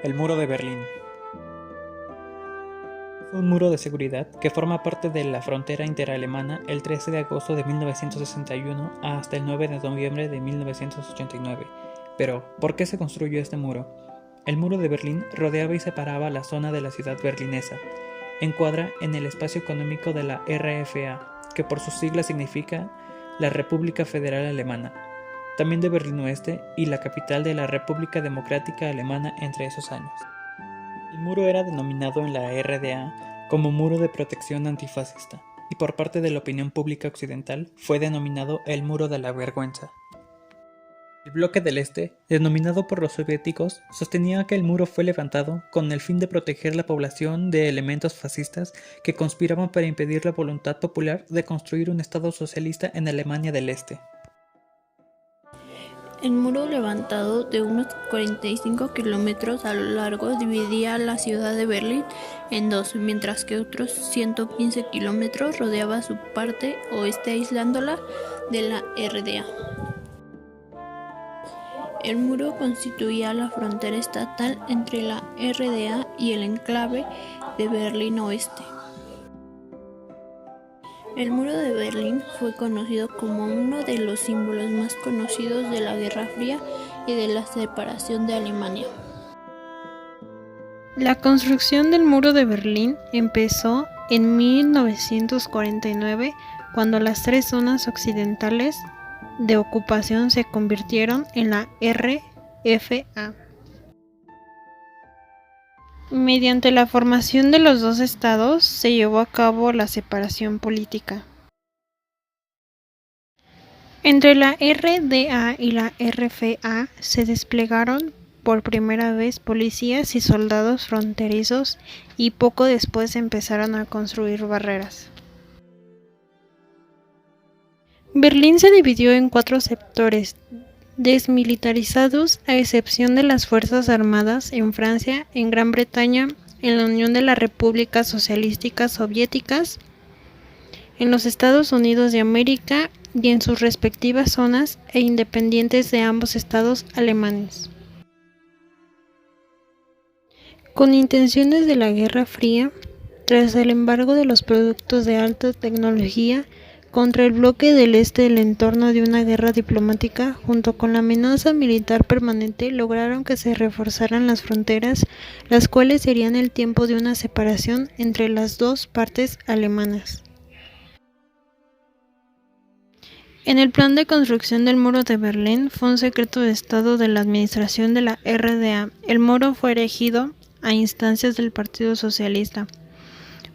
El muro de Berlín. Fue un muro de seguridad que forma parte de la frontera interalemana el 13 de agosto de 1961 hasta el 9 de noviembre de 1989. Pero, ¿por qué se construyó este muro? El muro de Berlín rodeaba y separaba la zona de la ciudad berlinesa. Encuadra en el espacio económico de la RFA, que por sus siglas significa la República Federal Alemana, también de Berlín Oeste y la capital de la República Democrática Alemana entre esos años. El muro era denominado en la RDA como Muro de Protección Antifascista, y por parte de la opinión pública occidental fue denominado el Muro de la Vergüenza. El bloque del Este, denominado por los soviéticos, sostenía que el muro fue levantado con el fin de proteger la población de elementos fascistas que conspiraban para impedir la voluntad popular de construir un Estado socialista en Alemania del Este. El muro levantado de unos 45 kilómetros a lo largo dividía la ciudad de Berlín en dos, mientras que otros 115 kilómetros rodeaba su parte oeste aislándola de la RDA. El muro constituía la frontera estatal entre la RDA y el enclave de Berlín Oeste. El muro de Berlín fue conocido como uno de los símbolos más conocidos de la Guerra Fría y de la separación de Alemania. La construcción del muro de Berlín empezó en 1949, cuando las tres zonas occidentales de ocupación se convirtieron en la RFA. Mediante la formación de los dos estados se llevó a cabo la separación política. Entre la RDA y la RFA se desplegaron por primera vez policías y soldados fronterizos y poco después empezaron a construir barreras. Berlín se dividió en 4 sectores desmilitarizados, a excepción de las Fuerzas Armadas en Francia, en Gran Bretaña, en la Unión de las Repúblicas Socialísticas Soviéticas, en los Estados Unidos de América y en sus respectivas zonas e independientes de ambos estados alemanes. Con intenciones de la Guerra Fría, tras el embargo de los productos de alta tecnología contra el bloque del Este, el entorno de una guerra diplomática, junto con la amenaza militar permanente, lograron que se reforzaran las fronteras, las cuales serían el tiempo de una separación entre las dos partes alemanas. En el plan de construcción del muro de Berlín fue un secreto de Estado de la administración de la RDA. El muro fue erigido a instancias del Partido Socialista,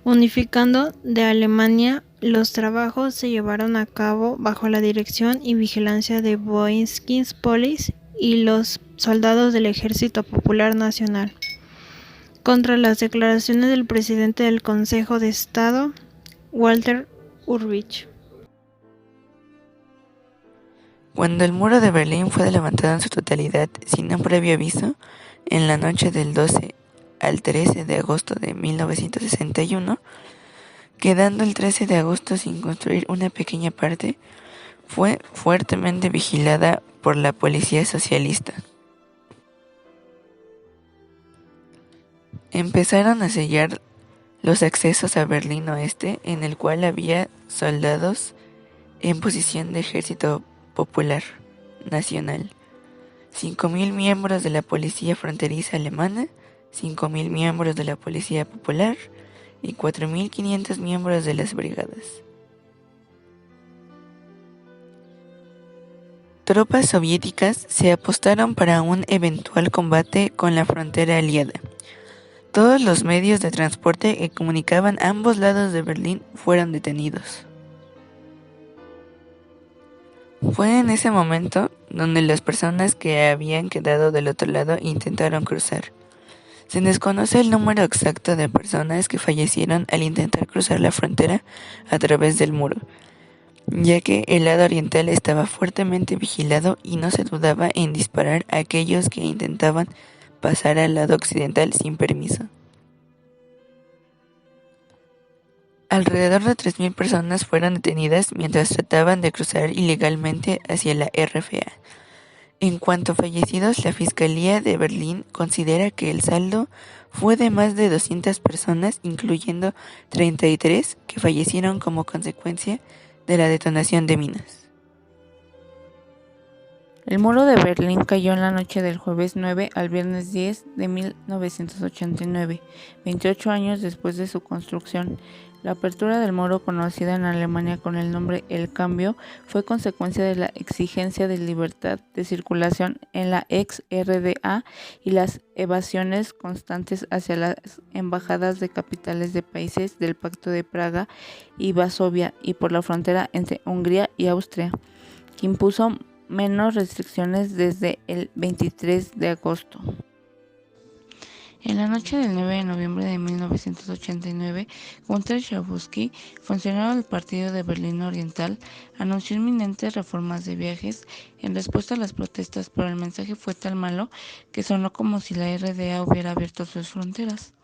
unificando de Alemania. Los trabajos se llevaron a cabo bajo la dirección y vigilancia de Boyskins Police y los soldados del Ejército Popular Nacional, contra las declaraciones del presidente del Consejo de Estado, Walter Ulbricht. Cuando el muro de Berlín fue levantado en su totalidad sin un previo aviso, en la noche del 12 al 13 de agosto de 1961, quedando el 13 de agosto sin construir una pequeña parte, fue fuertemente vigilada por la policía socialista. Empezaron a sellar los accesos a Berlín Oeste, en el cual había soldados en posición de Ejército Popular Nacional, 5.000 miembros de la Policía Fronteriza Alemana, 5.000 miembros de la Policía Popular y 4.500 miembros de las brigadas. Tropas soviéticas se apostaron para un eventual combate con la frontera aliada. Todos los medios de transporte que comunicaban ambos lados de Berlín fueron detenidos. Fue en ese momento donde las personas que habían quedado del otro lado intentaron cruzar. Se desconoce el número exacto de personas que fallecieron al intentar cruzar la frontera a través del muro, ya que el lado oriental estaba fuertemente vigilado y no se dudaba en disparar a aquellos que intentaban pasar al lado occidental sin permiso. Alrededor de 3.000 personas fueron detenidas mientras trataban de cruzar ilegalmente hacia la RFA. En cuanto a fallecidos, la Fiscalía de Berlín considera que el saldo fue de más de 200 personas, incluyendo 33 que fallecieron como consecuencia de la detonación de minas. El muro de Berlín cayó en la noche del jueves 9 al viernes 10 de 1989, 28 años después de su construcción. La apertura del muro, conocida en Alemania con el nombre El Cambio, fue consecuencia de la exigencia de libertad de circulación en la ex-RDA y las evasiones constantes hacia las embajadas de capitales de países del Pacto de Praga y Varsovia y por la frontera entre Hungría y Austria, que impuso menos restricciones desde el 23 de agosto. En la noche del 9 de noviembre de 1989, Günter Schabowski, funcionario del Partido de Berlín Oriental, anunció inminentes reformas de viajes en respuesta a las protestas, pero el mensaje fue tan malo que sonó como si la RDA hubiera abierto sus fronteras.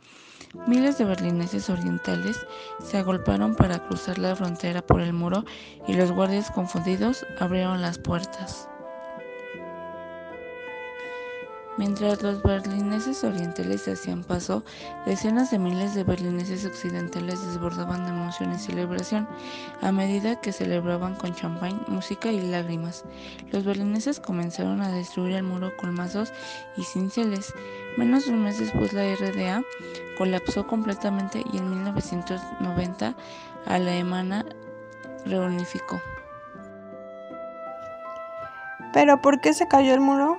Miles de berlineses orientales se agolparon para cruzar la frontera por el muro y los guardias confundidos abrieron las puertas. Mientras los berlineses orientales se hacían paso, decenas de miles de berlineses occidentales desbordaban de emoción y celebración a medida que celebraban con champán, música y lágrimas. Los berlineses comenzaron a destruir el muro con mazos y cinceles. Menos de un mes después, la RDA colapsó completamente y en 1990 Alemania reunificó. ¿Pero por qué se cayó el muro?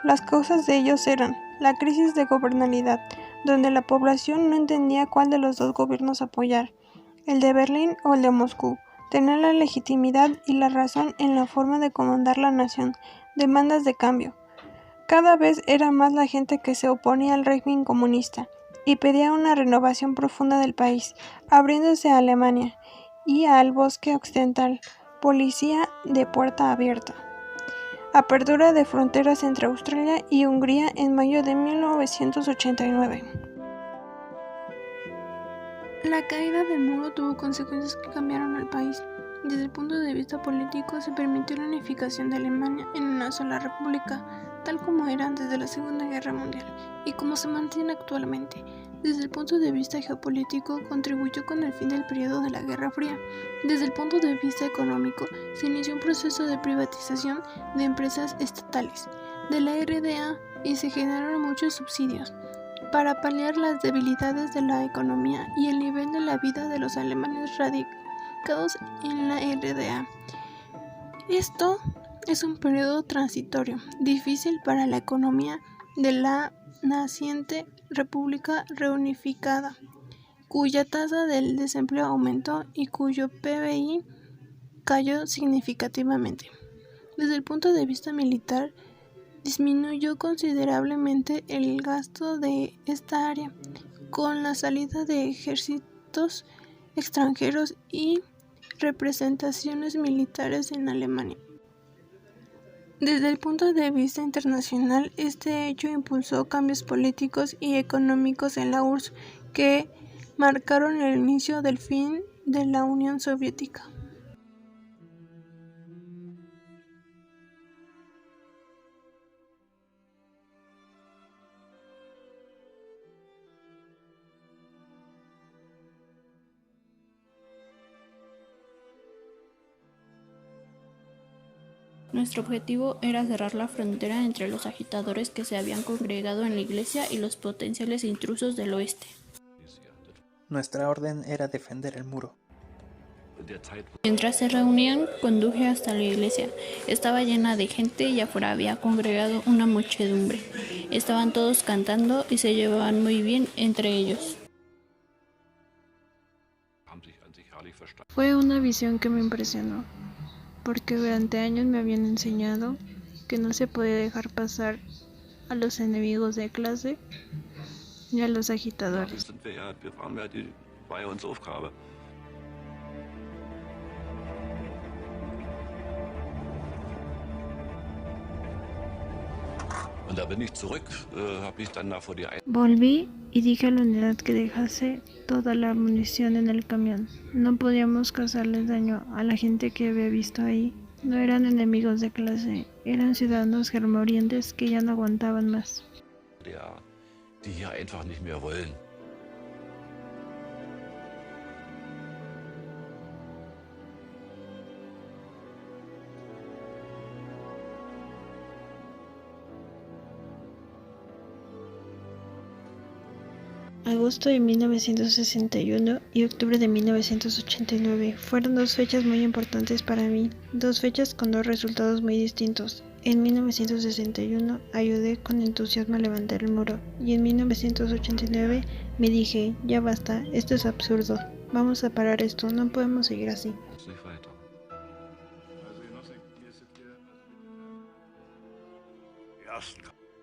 Las causas de ellos eran la crisis de gobernabilidad, donde la población no entendía cuál de los dos gobiernos apoyar, el de Berlín o el de Moscú, tener la legitimidad y la razón en la forma de comandar la nación, demandas de cambio. Cada vez era más la gente que se oponía al régimen comunista y pedía una renovación profunda del país, abriéndose a Alemania y al bosque occidental, policía de puerta abierta. Apertura de fronteras entre Austria y Hungría en mayo de 1989. La caída del muro tuvo consecuencias que cambiaron al país. Desde el punto de vista político, se permitió la unificación de Alemania en una sola república, tal como era antes de la Segunda Guerra Mundial, y como se mantiene actualmente. Desde el punto de vista geopolítico, contribuyó con el fin del periodo de la Guerra Fría. Desde el punto de vista económico, se inició un proceso de privatización de empresas estatales de la RDA y se generaron muchos subsidios para paliar las debilidades de la economía y el nivel de la vida de los alemanes radicados en la RDA. Esto es un periodo transitorio, difícil para la economía de la naciente República reunificada, cuya tasa del desempleo aumentó y cuyo PBI cayó significativamente. Desde el punto de vista militar, disminuyó considerablemente el gasto de esta área, con la salida de ejércitos extranjeros y representaciones militares en Alemania. Desde el punto de vista internacional, este hecho impulsó cambios políticos y económicos en la URSS que marcaron el inicio del fin de la Unión Soviética. Nuestro objetivo era cerrar la frontera entre los agitadores que se habían congregado en la iglesia y los potenciales intrusos del oeste. Nuestra orden era defender el muro. Mientras se reunían, conduje hasta la iglesia. Estaba llena de gente y afuera había congregado una muchedumbre. Estaban todos cantando y se llevaban muy bien entre ellos. Fue una visión que me impresionó, porque durante años me habían enseñado que no se podía dejar pasar a los enemigos de clase ni a los agitadores. Volví y dije a la unidad que dejase toda la munición en el camión. No podíamos causarles daño a la gente que había visto ahí No eran enemigos de clase, eran ciudadanos germorientes que ya no aguantaban más. Die hier einfach nicht mehr wollen. Agosto de 1961 y octubre de 1989 fueron dos fechas muy importantes para mí, dos fechas con dos resultados muy distintos. En 1961 ayudé con entusiasmo a levantar el muro y en 1989 me dije, ya basta, esto es absurdo, vamos a parar esto, no podemos seguir así.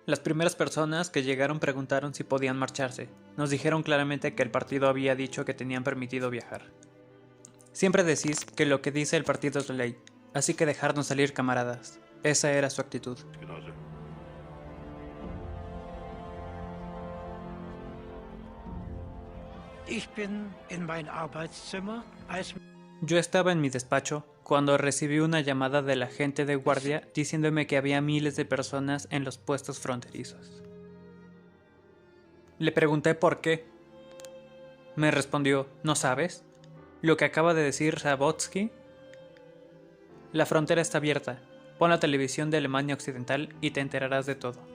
Las primeras personas que llegaron preguntaron si podían marcharse. Nos dijeron claramente que el partido había dicho que tenían permitido viajar. Siempre decís que lo que dice el partido es la ley, así que dejarnos salir, camaradas. Esa era su actitud. Yo estaba en mi despacho cuando recibí una llamada del agente de guardia diciéndome que había miles de personas en los puestos fronterizos. Le pregunté por qué. Me respondió, ¿no sabes? Lo que acaba de decir Zabotsky. La frontera está abierta. Pon la televisión de Alemania Occidental y te enterarás de todo.